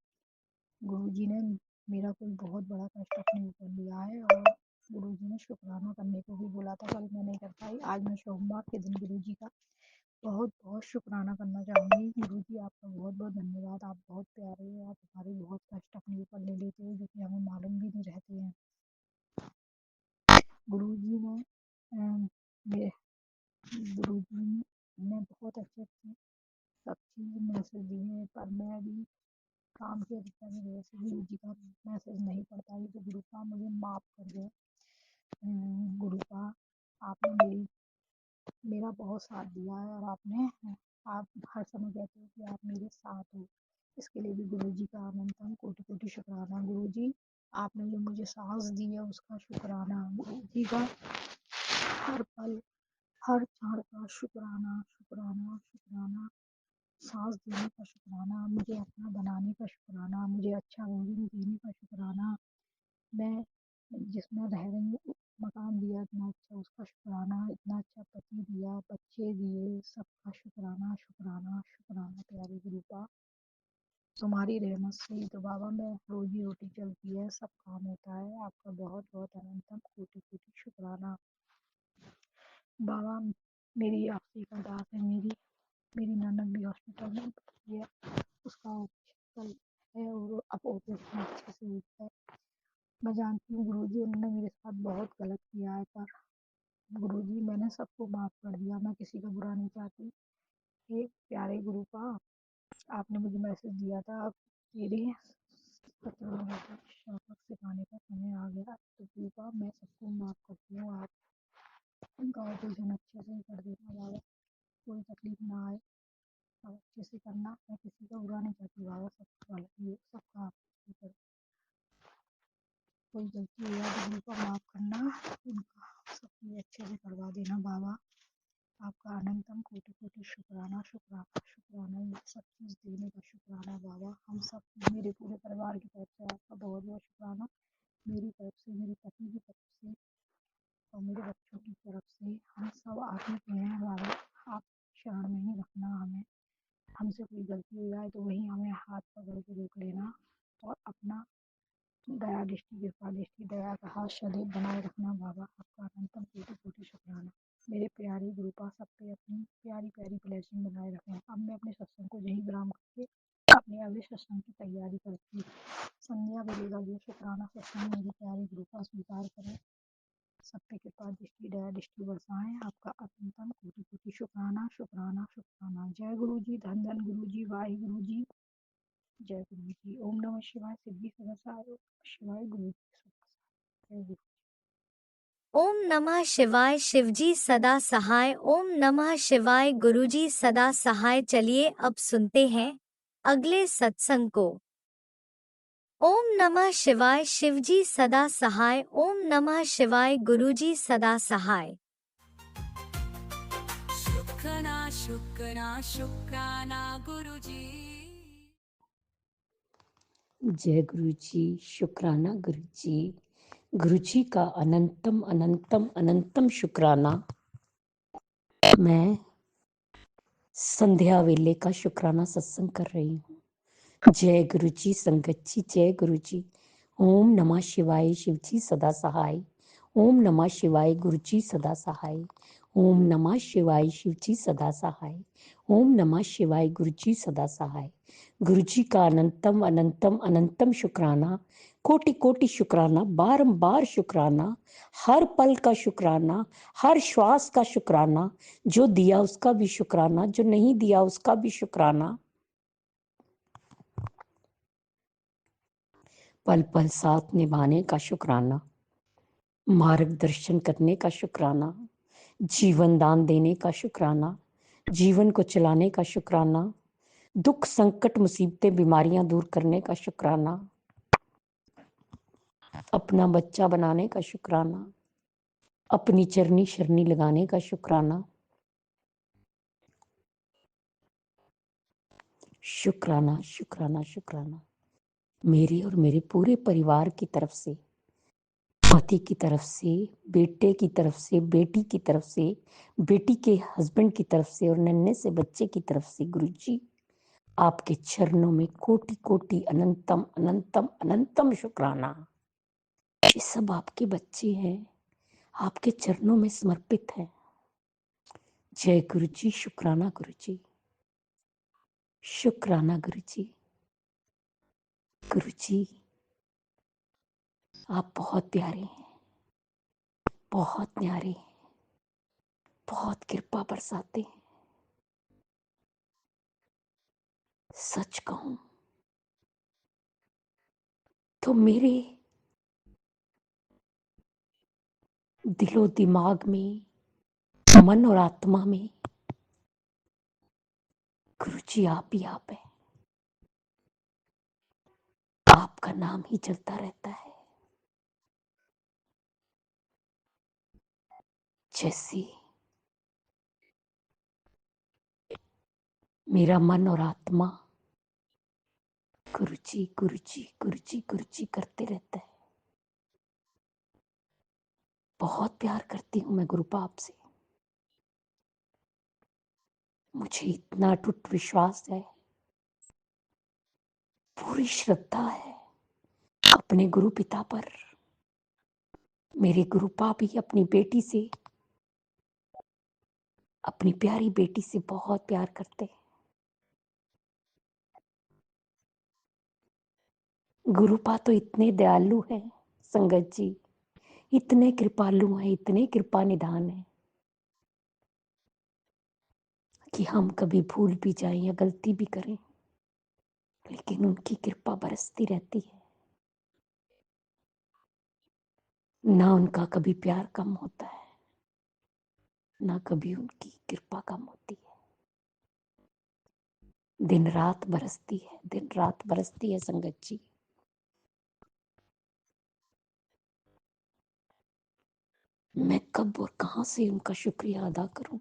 गुरु जी ने मेरा कोई बहुत बड़ा कष्ट अपने ऊपर लिया है, और गुरु जी ने शुक्राना करने को भी बोला था, कल मैं नहीं कर पाई। आज मैं सोमवार के दिन गुरु जी का बहुत बहुत शुक्राना करना चाहूँगी। गुरु जी आपका बहुत बहुत धन्यवाद। आप बहुत प्यारे हो, आप हमारे बहुत कष्ट अपने ऊपर ले लेते हो, जो कि हमें मालूम भी नहीं रहते हैं। गुरु जी ने गुरु जी ने बहुत अच्छे अच्छे सब चीज़ मैसेज दिए हैं, पर मैं अभी काम के अधिकता की वजह से गुरु जी का मैसेज नहीं पढ़ पाई। तो गुरु का मुझे माफ़ कर दो। गुरु का आपने मेरा बहुत साथ दिया है, और आप हर समय कहते हो कि आप मेरे साथ हो। इसके लिए भी गुरु जी का अनंतम कोटि कोटि शुक्राना। गुरु जी, आपने जो मुझे सांस दी है उसका शुक्राना। गुरु जी का हर पल हर क्षण का शुक्राना शुक्राना शुक्राना। सांस देने का शुक्राना, मुझे अपना बनाने का शुक्राना, मुझे अच्छा भोजन देने का शुक्राना, मैं जिसमें रह रही हूँ मकान दिया इतना अच्छा, उसका शुक्राना, इतना अच्छा पति दिया, बच्चे दिए, सबका शुक्राना शुक्राना शुक्राना। प्यारे गुरु का तुम्हारी रहमत से ही तो बाबा मैं रोजी रोटी चलती है, सब काम होता है। आपका बहुत बहुत अनंतम कोटि कोटि शुक्राना। बाबा मेरी आपसे एक अरदास है, मेरी ननद भी हॉस्पिटल में भर्ती है, उसका ऑपरेशन है, और अब ऑपरेशन अच्छे से होता है। मैं जानती हूँ गुरुजी, उन्होंने मेरे साथ बहुत गलत किया है, पर गुरुजी मैंने सबको माफ़ कर दिया। मैं किसी का बुरा नहीं चाहती। हे प्यारे गुरु का, आपने मुझे मैसेज दिया था, अब मेरे सत्संग लोगों को सबक सिखाने का समय आ गया। तो गुरु का मैं सबको माफ़ करती हूँ। आप उनका ऑपरेशन अच्छे से कर देना बाबा, कोई तकलीफ ना आए, सब अच्छे से करना। मैं किसी का बुरा नहीं चाहती बाबा, सबका भला ये सबका आप करो। कोई गलती हुआ तो गुरु का माफ़ करना, उनका सब चीज़ अच्छे से करवा देना बाबा। आपका अनंतम कोटि कोटि शुक्राना शुक्राना शुक्राना। ये सब चीज़ देने का शुक्राना बाबा। हम सब मेरे पूरे परिवार की तरफ से आपका बहुत बहुत शुक्राना। मेरी तरफ से, मेरे पति की तरफ से, और मेरे बच्चों की तरफ से, हम सब आप ही के हैं बाबा। आप शरण में ही रखना हमें। हमसे कोई गलती हो जाए तो वही हमें हाथ पकड़ के रोक लेना, और अपना दया दृष्टि कृपा दृष्टि दया का हाथ सदैव बनाए रखना बाबा। आपका अनंतम कोटि कोटि शुक्राना। मेरे प्यारे गुरुपा सब पे अपनी प्यारी प्यारी ब्लेसिंग बनाए रखें। अब मैं अपने सत्संग को यही विराम करके अपने अगले सत्संग की तैयारी करती हूँ। संध्या मिलेगा जो शुक्राना सत्संग मेरे प्यारे गुरुपा स्वीकार करें, सब पे कृपा दृष्टि दया दृष्टि बरसाएं। आपका अनंतम कोटि कोटि शुक्राना शुक्राना शुक्राना। जय गुरु जी, धन धन गुरु जी, वाहे गुरु जी, जय गुरु जी। ओम नमः शिवाय, सिद्धि सदा साई। ओम नमः शिवाय, गुरु जी सदा साई। जय गुरु। ओम नमः शिवाय शिवजी सदा सहाय। ओम नमः शिवाय गुरुजी सदा सहाय। चलिए अब सुनते हैं अगले सत्संग को। ओम नमः शिवाय शिवजी सदा सहाय। ओम नमः शिवाय गुरुजी सदा सहाय। शुक्राना शुक्राना शुक्राना गुरुजी। जय गुरु जी। शुक्राना गुरु जी। गुरु जी का अनंतम अनंतम अनंतम शुक्राना। मैं संध्या वेले का शुक्राना सत्संग कर रही हूँ। जय गुरु जी संगत जी, जय गुरु जी। ओम नमः शिवाय शिव जी सदा सहाय। ओम नमः शिवाय गुरु जी सदा सहाय। ओम नमः शिवाय शिव जी सदा सहाय। ओम नमः शिवाय गुरु जी सदा सहाय। गुरु जी का अनंतम अनंतम अनंतम शुक्राना, कोटि कोटि शुक्राना, बारंबार शुक्राना, हर पल का शुक्राना, हर श्वास का शुक्राना, जो दिया उसका भी शुक्राना, जो नहीं दिया उसका भी शुक्राना, पल पल साथ निभाने का शुक्राना, मार्गदर्शन करने का शुक्राना, जीवन दान देने का शुक्राना, जीवन को चलाने का शुक्राना, दुख संकट मुसीबतें बीमारियां दूर करने का शुक्राना, अपना बच्चा बनाने का शुक्राना, अपनी चरनी शरनी लगाने का शुक्राना। शुक्राना शुक्राना शुक्राना मेरे और मेरे पूरे परिवार की तरफ से, पति की तरफ से, बेटे की तरफ से, बेटी की तरफ से, बेटी के हस्बैंड की तरफ से और नन्हे से बच्चे की तरफ से। गुरु जी आपके चरणों में कोटि कोटि अनंतम अनंतम अनंतम शुक्राना। ये सब आपके बच्चे हैं, आपके चरणों में समर्पित है। जय गुरु जी। शुक्राना गुरु जी। शुक्राना गुरु जी। गुरु जी आप बहुत प्यारे हैं, बहुत न्यारे हैं, बहुत कृपा बरसाते हैं। सच कहूं तो मेरे दिलो दिमाग में, मन और आत्मा में गुरु जी आप ही आप है। आपका नाम ही चलता रहता है। जैसे मेरा मन और आत्मा गुरु जी गुरु जी गुरु जी गुरु जी करते रहता है। बहुत प्यार करती हूं मैं गुरु बाप से। मुझे इतना अटूट विश्वास है, पूरी श्रद्धा है अपने गुरु पिता पर। मेरे गुरु बाप ही अपनी बेटी से, अपनी प्यारी बेटी से बहुत प्यार करते हैं। गुरुपा तो इतने दयालु हैं संगत जी, इतने कृपालु हैं, इतने कृपा निधान हैं कि हम कभी भूल भी जाएं या गलती भी करें, लेकिन उनकी कृपा बरसती रहती है। ना उनका कभी प्यार कम होता है, ना कभी उनकी कृपा कम होती है। दिन रात बरसती है, दिन रात बरसती है संगत जी। मैं कब और कहां से उनका शुक्रिया अदा करूं।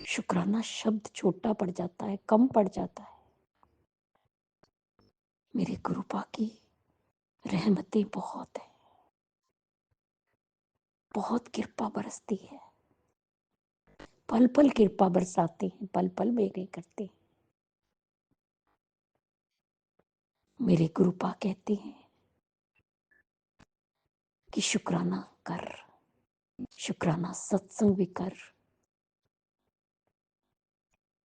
शुक्राना शब्द छोटा पड़ जाता है, कम पड़ जाता है। मेरे गुरुपा की रहमतें बहुत है, बहुत कृपा बरसती है। पल पल कृपा बरसाते हैं, पल पल मेरे करते हैं। मेरे गुरुपा कहते हैं कि शुक्राना कर, शुक्राना सत्संग भी कर,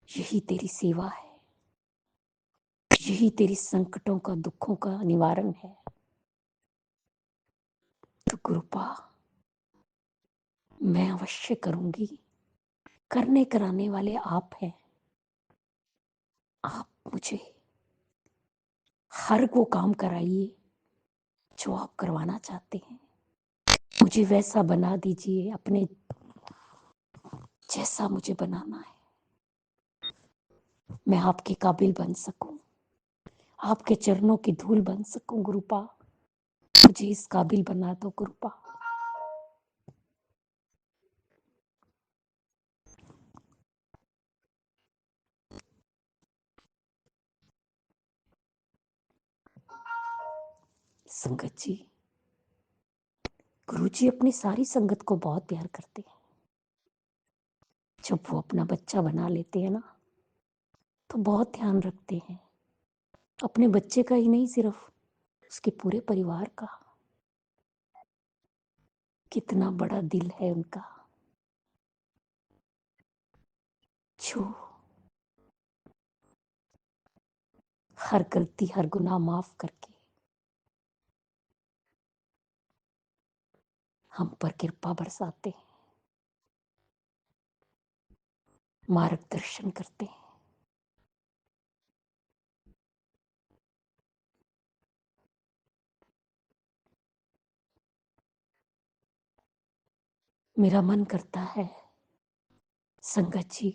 यही तेरी सेवा है, यही तेरी संकटों का दुखों का निवारण है। तो गुरुपा मैं अवश्य करूंगी, करने कराने वाले आप हैं। आप मुझे हर वो काम कराइए जो आप करवाना चाहते हैं। मुझे वैसा बना दीजिए अपने जैसा मुझे बनाना है, मैं आपके काबिल बन सकूं, आपके चरणों की धूल बन सकूं। गुरुपा मुझे इस काबिल बना दो गुरुपा। संगत जी, गुरु जी अपनी सारी संगत को बहुत प्यार करते हैं। जब वो अपना बच्चा बना लेते हैं ना, तो बहुत ध्यान रखते हैं अपने बच्चे का ही नहीं, सिर्फ उसके पूरे परिवार का। कितना बड़ा दिल है उनका, जो हर गलती हर गुनाह माफ करके हम पर कृपा बरसाते हैं, मार्गदर्शन करते हैं। मेरा मन करता है संगत जी,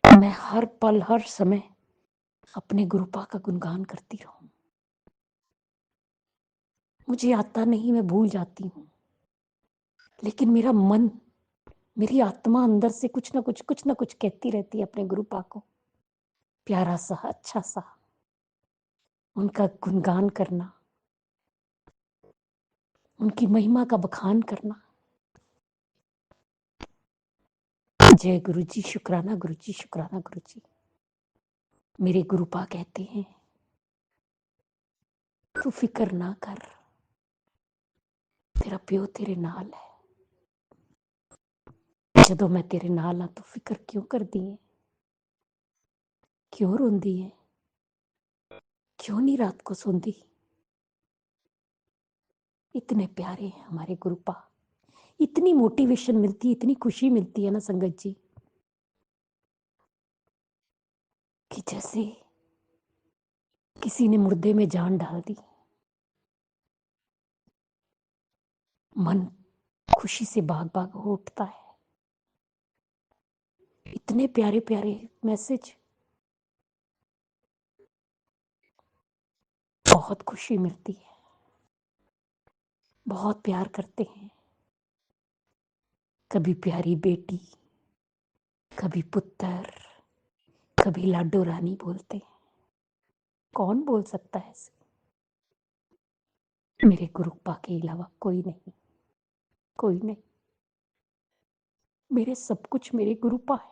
मैं हर पल हर समय अपने गुरुपा का गुणगान करती रहूं। मुझे आता नहीं, मैं भूल जाती हूँ, लेकिन मेरा मन, मेरी आत्मा अंदर से कुछ ना कुछ कहती रहती है अपने गुरुपा को। प्यारा सा, अच्छा सा उनका गुणगान करना, उनकी महिमा का बखान करना। जय गुरु जी, शुक्राना गुरु जी, शुक्राना गुरु जी। मेरे गुरुपा कहते हैं, तू फिक्र ना कर, तेरा प्यो तेरे नाल है। जदों मैं तेरे नाल हाँ, तू फिक्र क्यों कर दी है, क्यों रोंदी है, क्यों नहीं रात को सोंदी। इतने प्यारे हैं हमारे गुरुपा, इतनी मोटिवेशन मिलती है, इतनी खुशी मिलती है ना संगत जी, कि जैसे किसी ने मुर्दे में जान डाल दी। मन खुशी से बाग बाग हो उठता है। इतने प्यारे प्यारे मैसेज, बहुत खुशी मिलती है, बहुत प्यार करते हैं। कभी प्यारी बेटी, कभी पुत्र, कभी लाडो रानी बोलते हैं। कौन बोल सकता है ऐसे? मेरे गुरुपा के अलावा कोई नहीं, कोई नहीं। मेरे सब कुछ मेरे गुरुपा है,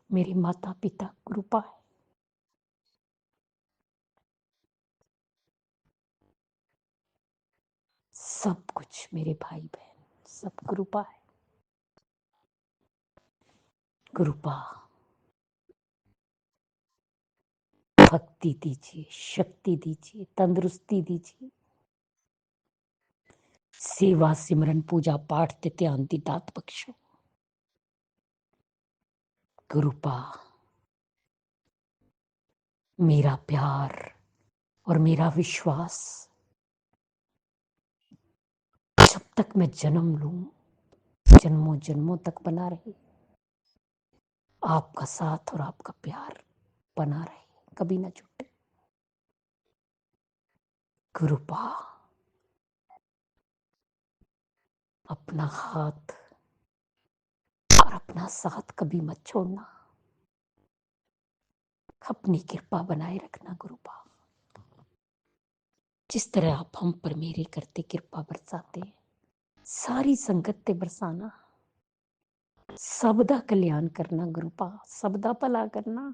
मेरे माता पिता गुरुपा है। सब कुछ मेरे भाई बहन सब गुरुपा है। गुरुपा भक्ति दीजिए, शक्ति दीजिए, तंदुरुस्ती दीजिए, सेवा सिमरन पूजा पाठ ते ध्यान दी दात बख्शो। गुरुपा मेरा प्यार और मेरा विश्वास जब तक मैं जन्म लूं, जन्मों जन्मों तक बना रहे। आपका साथ और आपका प्यार बना रहे, कभी ना छूटे। गुरुपा अपना हाथ और अपना साथ कभी मत छोड़ना, अपनी कृपा बनाए रखना गुरुपा। जिस तरह आप हम पर मेरे करते कृपा बरसाते, सारी संगत ते बरसाना, सबदा कल्याण करना गुरुपा, सबदा भला करना,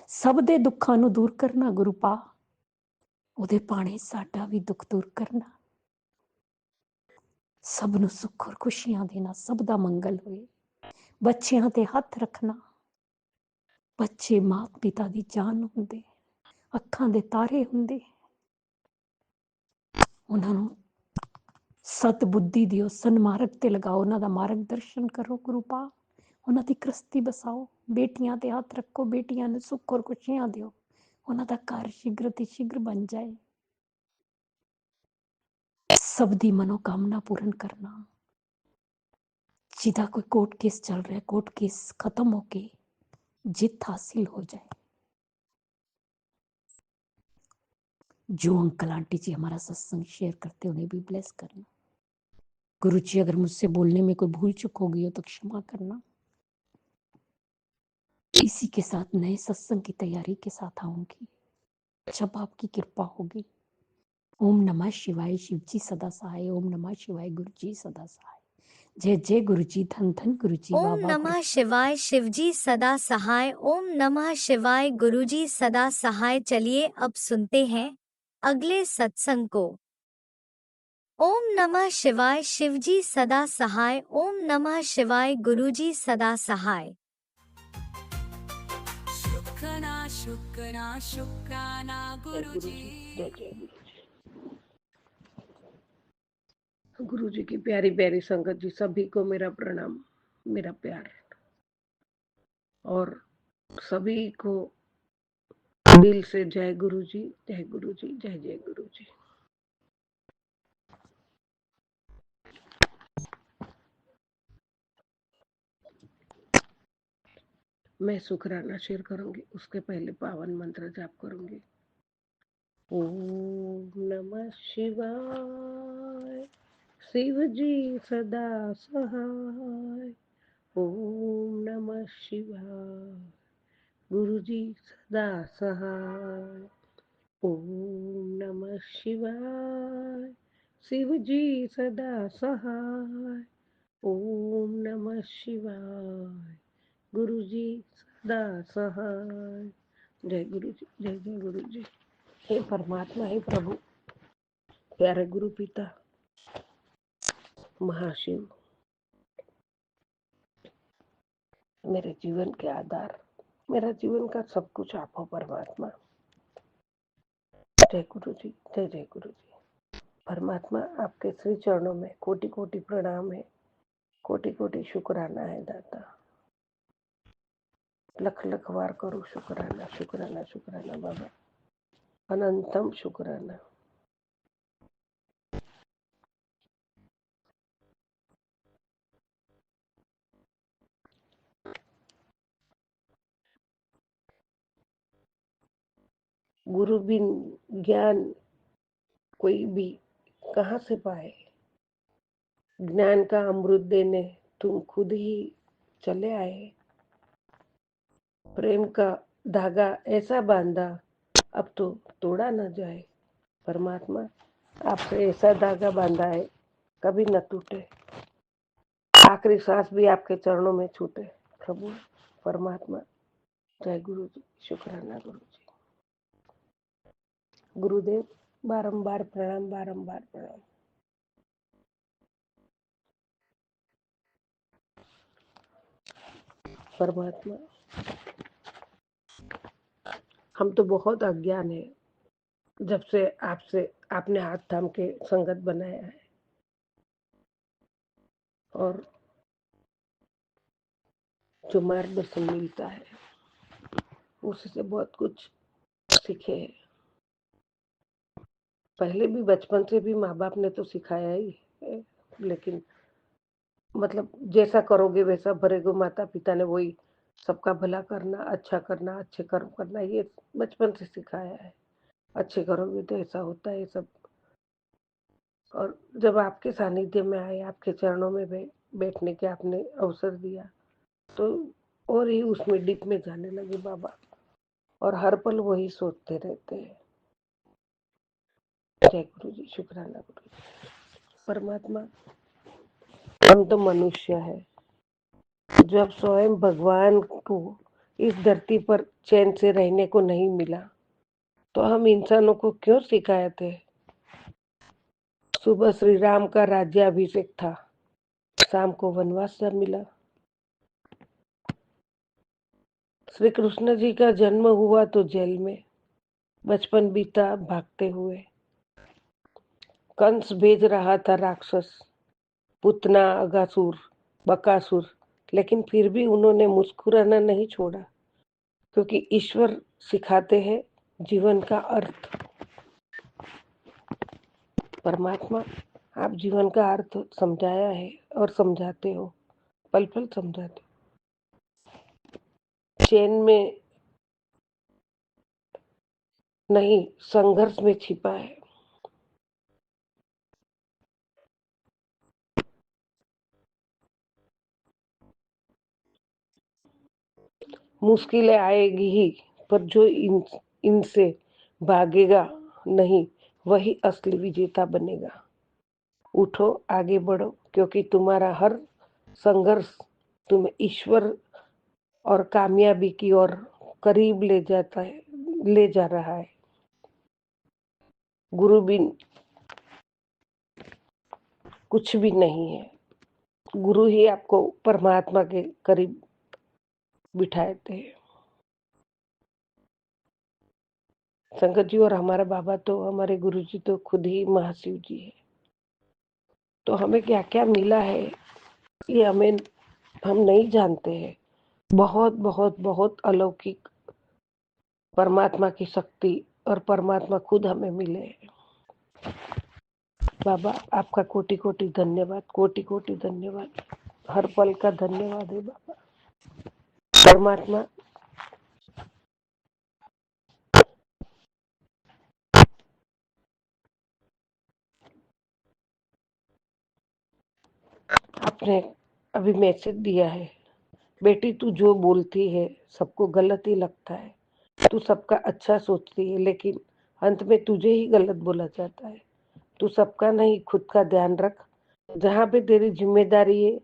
सब दे दुखां नूं दूर करना गुरुपा। ਉਹਦੇ ਭਾਣੇ ਸਾਡਾ ਵੀ ਦੁੱਖ ਦੂਰ ਕਰਨਾ, ਸਭ ਨੂੰ ਸੁੱਖ ਔਰ ਖੁਸ਼ੀਆਂ ਦੇਣਾ, ਸਭ ਦਾ ਮੰਗਲ ਹੋਏ। ਬੱਚਿਆਂ ਤੇ ਹੱਥ ਰੱਖਣਾ, ਬੱਚੇ ਮਾਂ ਪਿਤਾ ਦੀ ਜਾਨ ਹੁੰਦੇ, ਅੱਖਾਂ ਦੇ ਤਾਰੇ ਹੁੰਦੇ। ਉਹਨਾਂ ਨੂੰ ਸਤ ਬੁੱਧੀ ਦਿਓ, ਸਨਮਾਰਗ ਤੇ ਲਗਾਓ, ਉਹਨਾਂ ਦਾ ਮਾਰਗਦਰਸ਼ਨ ਕਰੋ ਗੁਰੂਪਾ। ਉਹਨਾਂ ਦੀ ਕ੍ਰਿਸਤੀ ਬਸਾਓ, ਬੇਟੀਆਂ ਤੇ ਹੱਥ ਰੱਖੋ, ਬੇਟੀਆਂ ਨੂੰ ਸੁੱਖ ਔਰ ਖੁਸ਼ੀਆਂ ਦਿਓ, ਉਹਨਾਂ ਦਾ ਘਰ ਸ਼ੀਘਰ ਤੇ ਸ਼ੀਘਰ ਬਣ ਜਾਏ। सबदी मनोकामना पूर्ण करना। सीधा कोई कोर्ट केस चल रहा है, कोर्ट केस खत्म होके जीत हासिल हो जाए। जो अंकल आंटी जी हमारा सत्संग शेयर करते उन्हें भी ब्लेस करना। गुरु जी अगर मुझसे बोलने में कोई भूल चूक हो गई हो तो क्षमा करना। इसी के साथ नए सत्संग की तैयारी के साथ आऊंगी जब आपकी कृपा होगी। ओम नमः शिवाय, शिव जी सदा सहाय। ओम नमः शिवाय, गुरु जी सदा सहाय। जय जय गुरु जी, धन धन गुरु जी, ओम बाबा नमः गुरु। शिवाय, शिवजी सदा सहाय। ओम नमः शिवाय, गुरुजी सदा सहाय। चलिए अब सुनते हैं अगले सत्संग को। ओम नमः शिवाय, शिवजी सदा सहाय। ओम नमः शिवाय, गुरुजी सदा सहाय। शुक्राना शुक्राना शुक्राना जय गुरु गुरुजी। जी, जय जय गुरु जी। गुरु जी की प्यारी प्यारी संगत जी, सभी को मेरा प्रणाम, मेरा प्यार, और सभी को दिल से जय गुरु जी, जय गुरु जी, जय जय गुरु जी। मैं शुक्राना शेयर करूंगी, उसके पहले पावन मंत्र जाप करूंगी। ओम नमः शिवाय, शिव जी सदा सहाय। ओम नमः शिवाय, गुरु जी सदा सहाय। ओम नमः शिवाय, शिव जी सदा सहाय। ओम नमः शिवाय, गुरु जी सदा सहाय। जय गुरु जी, जय जय गुरु जी। हे परमात्मा, हे प्रभु, प्यारे गुरु पिता महाशिव, मेरे जीवन के आधार, मेरा जीवन का सब कुछ आप हो परमात्मा। जय गुरु जी, जय जय गुरु जी। परमात्मा, आपके श्री चरणों में कोटि कोटि प्रणाम है, कोटि कोटि शुक्राना है दाता। लख लख बार करो शुक्राना, शुक्राना, शुक्राना बाबा, अनंतम शुक्राना। गुरु बिन ज्ञान कोई भी कहाँ से पाए। ज्ञान का अमृत देने तुम खुद ही चले आए। प्रेम का धागा ऐसा बांधा, अब तो तोड़ा न जाए। परमात्मा, आपसे ऐसा धागा बांधा है, कभी न टूटे। आखिरी सांस भी आपके चरणों में छूटे। प्रभु परमात्मा, जय गुरु जी, शुक्राना गुरु जी। गुरुदेव, बारंबार प्रणाम, बारंबार प्रणाम। परमात्मा, हम तो बहुत अज्ञान है, जब से आपने हाथ थाम के संगत बनाया है, और जो मार्गदर्शन मिलता है उससे बहुत कुछ सीखे हैं। पहले भी बचपन से भी माँ बाप ने तो सिखाया ही है, लेकिन मतलब जैसा करोगे वैसा भरेगो। माता पिता ने वही सबका भला करना, अच्छा करना, अच्छे कर्म करना, ये बचपन से सिखाया है। अच्छे करोगे तो ऐसा होता है सब। और जब आपके सानिध्य में आए, आपके चरणों में बैठने के आपने अवसर दिया, तो और ही उसमें डीप में जाने लगे बाबा, और हर पल वही सोचते रहते हैं। जय गुरु जी, शुक्राना गुरु जी। परमात्मा, हम तो मनुष्य है। जब स्वयं भगवान को इस धरती पर चैन से रहने को नहीं मिला, तो हम इंसानों को क्यों सिखाते। सुबह श्री राम का राज्याभिषेक था, शाम को वनवास से मिला। श्री कृष्ण जी का जन्म हुआ तो जेल में, बचपन बीता भागते हुए। कंस भेज रहा था राक्षस, पुतना, अगासुर, बकासुर, लेकिन फिर भी उन्होंने मुस्कुराना नहीं छोड़ा, क्योंकि ईश्वर सिखाते हैं जीवन का अर्थ। परमात्मा, आप जीवन का अर्थ समझाया है और समझाते हो, पल पल समझाते हो। चैन में नहीं, संघर्ष में छिपा है। मुश्किलें आएगी ही, पर जो इनसे भागेगा नहीं, वही असली विजेता बनेगा। उठो, आगे बढ़ो, क्योंकि तुम्हारा हर संघर्ष तुम्हें ईश्वर और कामयाबी की ओर करीब ले जा रहा है। गुरु बिन कुछ भी नहीं है। गुरु ही आपको परमात्मा के करीब बिठाते हैं। संगत जी और हमारे बाबा तो, हमारे गुरु जी तो खुद ही महाशिव जी है। तो हमें क्या क्या मिला है ये हम नहीं जानते हैं। बहुत बहुत बहुत अलौकिक परमात्मा की शक्ति और परमात्मा खुद हमें मिले हैं। बाबा आपका कोटि कोटि धन्यवाद, कोटि कोटि धन्यवाद, हर पल का धन्यवाद है बाबा। परमात्मा आपने अभी मैसेज दिया है, बेटी तू जो बोलती है सबको गलत ही लगता है। तू सबका अच्छा सोचती है, लेकिन अंत में तुझे ही गलत बोला जाता है। तू सबका नहीं, खुद का ध्यान रख। जहाँ पे तेरी जिम्मेदारी है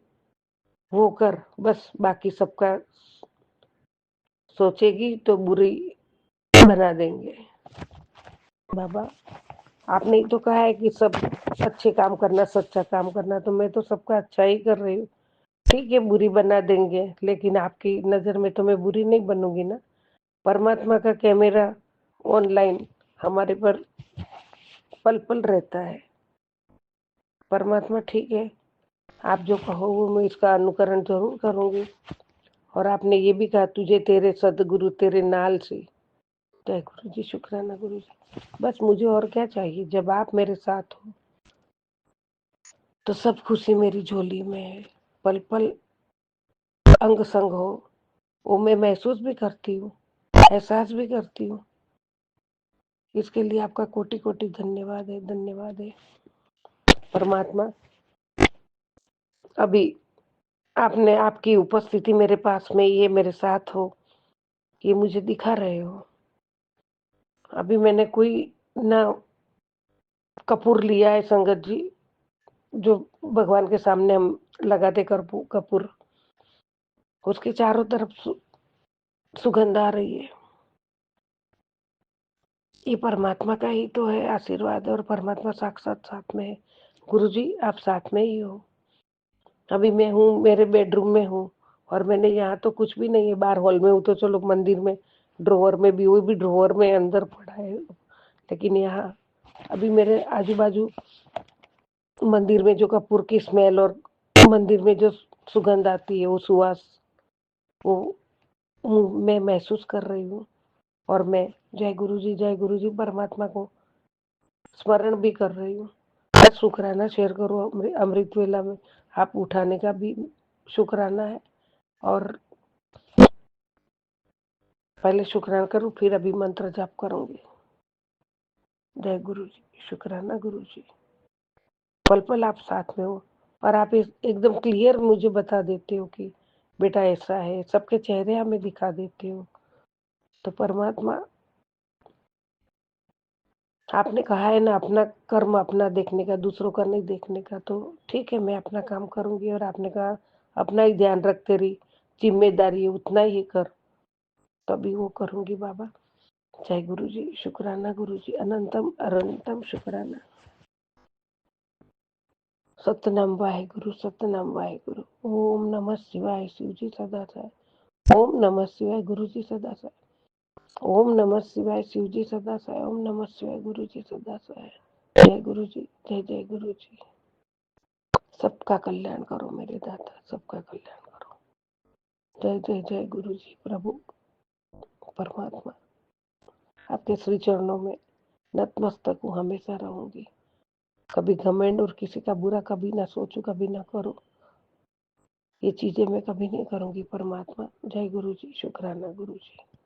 वो कर, बस बाकी सबका सोचेगी तो बुरी बना देंगे। बाबा आपने ही तो कहा है कि सब अच्छे काम करना, सच्चा काम करना, तो मैं तो सबका अच्छा ही कर रही हूँ। ठीक है, बुरी बना देंगे, लेकिन आपकी नजर में तो मैं बुरी नहीं बनूंगी ना। परमात्मा का कैमरा ऑनलाइन हमारे पर पल पल रहता है। परमात्मा ठीक है, आप जो कहो वो मैं इसका अनुकरण जरूर करूंगी। और आपने ये भी कहा तुझे तेरे सदगुरु तेरे नाल से। जय गुरु जी, शुक्राना गुरु जी। बस मुझे और क्या चाहिए, जब आप मेरे साथ हो तो सब खुशी मेरी झोली में है। पल पल अंग संग हो, वो मैं महसूस भी करती हूँ, एहसास भी करती हूँ। इसके लिए आपका कोटि कोटि धन्यवाद है, धन्यवाद है परमात्मा। अभी आपने आपकी उपस्थिति मेरे पास में, ये मेरे साथ हो, ये मुझे दिखा रहे हो। अभी मैंने कोई ना कपूर लिया है संगत जी, जो भगवान के सामने हम लगाते कपूर, उसके चारों तरफ सुगंध आ रही है। ये परमात्मा का ही तो है आशीर्वाद, और परमात्मा साक्षात साथ में है। गुरुजी आप साथ में ही हो। अभी मैं हूँ, मेरे बेडरूम में हूँ, और मैंने यहाँ तो कुछ भी नहीं है, बाहर हॉल में हूँ तो चलो, मंदिर में ड्रॉवर में भी, वो भी ड्रॉवर में अंदर पड़ा है, लेकिन यहाँ अभी मेरे आजू बाजू मंदिर में जो कपूर की स्मेल और मंदिर में जो सुगंध आती है, वो सुवास, वो मैं महसूस कर रही हूँ। और मैं जय गुरु जी परमात्मा को स्मरण भी कर रही हूँ। शुक्राना शेयर करो अमृत वेला में, आप उठाने का भी शुक्राना है। और पहले शुक्राना करूँ, फिर अभी मंत्र जाप करूंगी। जय गुरु जी, शुक्राना गुरु जी। पल पल आप साथ में हो, और आप एकदम क्लियर मुझे बता देते हो कि बेटा ऐसा है, सबके चेहरे हमें दिखा देते हो। तो परमात्मा आपने कहा है ना, अपना कर्म अपना देखने का, दूसरों का नहीं देखने का। तो ठीक है, मैं अपना काम करूंगी, और आपने कहा अपना ही ध्यान रख, तेरी जिम्मेदारी है उतना ही कर, तभी वो करूंगी बाबा। जय गुरु जी, शुक्राना गुरु जी, अनंतम अनंतम शुक्राना। सतनाम वाहेगुरु, सतनाम वाहेगुरु। ओम नमः शिवाय शिव जी सदा साय। ओम नमः शिवाय गुरु जी सदा साय। ओम नमः शिवाय शिव जी सदा साय। ओम नमः शिवाय गुरु जी सदा साय। जय गुरु जी, जय गुरु जी। सबका कल्याण करो मेरे दाता, सबका कल्याण करो। जय गुरु जी। प्रभु परमात्मा आपके श्री चरणों में नतमस्तक हूँ, हमेशा रहूंगी। कभी घमंड और किसी का बुरा कभी ना सोचूँ, कभी ना करूँ। ये चीज़ें मैं कभी नहीं करूँगी परमात्मा। जय गुरु जी, शुक्राना गुरु जी।